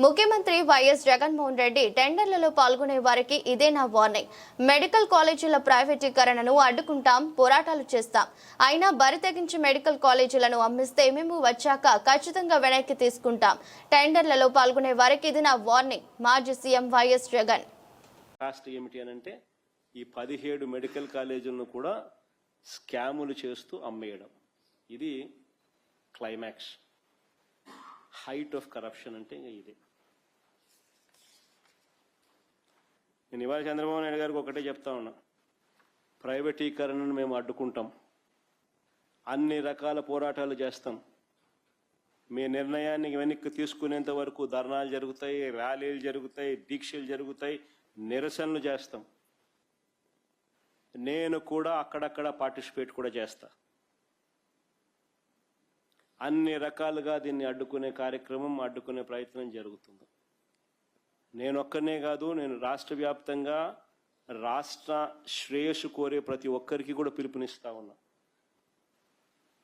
ముఖ్యమంత్రి వైఎస్ జగన్మోహన్ రెడ్డి టెండర్లలో పాల్గొనే వారికి ఇదే నా వార్నింగ్. మెడికల్ కాలేజీల ప్రైవేటీకరణను అడ్డుకుంటాం, పోరాటాలు చేస్తాం. అయినా బరి తెగించి మెడికల్ కాలేజీలను అమ్మిస్తే మేము వచ్చాక ఖచ్చితంగా వెనక్కి తీసుకుంటాం. టెండర్లలో పాల్గొనే వారికి ఇది నా వార్నింగ్. మాజీ సీఎం వైఎస్ జగన్. కాస్ట్ ఏమిటి అనంటే ఈ 17 మెడికల్ కాలేజీలను కూడా స్కాములు చేస్తూ అమ్మేయడం. ఇది క్లైమాక్స్, హైట్ ఆఫ్ కరప్షన్ అంటే ఇదే. నేను ఇవాళ చంద్రబాబు నాయుడు గారికి ఒకటే చెప్తా ఉన్నా, ప్రైవేటీకరణను మేము అడ్డుకుంటాం, అన్ని రకాల పోరాటాలు చేస్తాం. మీ నిర్ణయాన్ని వెనక్కి తీసుకునేంత వరకు ధర్నాలు జరుగుతాయి, ర్యాలీలు జరుగుతాయి, దీక్షలు జరుగుతాయి, నిరసనలు చేస్తాం. నేను కూడా అక్కడక్కడ పార్టిసిపేట్ కూడా చేస్తా. అన్ని రకాలుగా దీన్ని అడ్డుకునే కార్యక్రమం, అడ్డుకునే ప్రయత్నం జరుగుతుంది. నేను ఒక్కనే కాదు, నేను రాష్ట్ర వ్యాప్తంగా రాష్ట్ర శ్రేయస్సు కోరే ప్రతి ఒక్కరికి కూడా పిలుపునిస్తా ఉన్నా,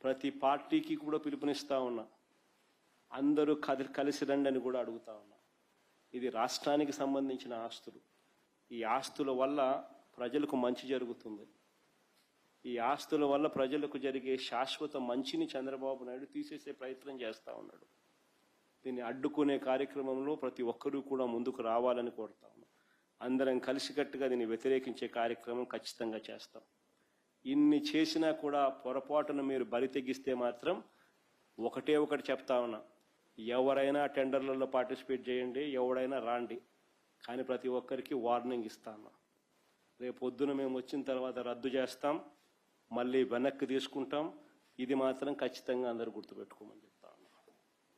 ప్రతి పార్టీకి కూడా పిలుపునిస్తా ఉన్నా. అందరూ కలిసి రండి అని కూడా అడుగుతా ఉన్నా. ఇది రాష్ట్రానికి సంబంధించిన ఆస్తులు. ఈ ఆస్తుల వల్ల ప్రజలకు మంచి జరుగుతుంది. ఈ ఆస్తుల వల్ల ప్రజలకు జరిగే శాశ్వత మంచిని చంద్రబాబు నాయుడు తీసేసే ప్రయత్నం చేస్తూ ఉన్నాడు. దీన్ని అడ్డుకునే కార్యక్రమంలో ప్రతి ఒక్కరూ కూడా ముందుకు రావాలని కోరుతా ఉన్నాం. అందరం కలిసికట్టుగా దీన్ని వ్యతిరేకించే కార్యక్రమం ఖచ్చితంగా చేస్తాం. ఇన్ని చేసినా కూడా పొరపాటున మీరు బరి తెగిస్తే మాత్రం ఒకటే ఒకటి చెప్తా ఉన్నా, ఎవరైనా టెండర్లలో పార్టిసిపేట్ చేయండి, ఎవడైనా రాండి, కానీ ప్రతి ఒక్కరికి వార్నింగ్ ఇస్తాను. రేపు పొద్దున మేము వచ్చిన తర్వాత రద్దు చేస్తాం, మళ్ళీ వెనక్కి తీసుకుంటాం. ఇది మాత్రం ఖచ్చితంగా అందరూ గుర్తుపెట్టుకోమని.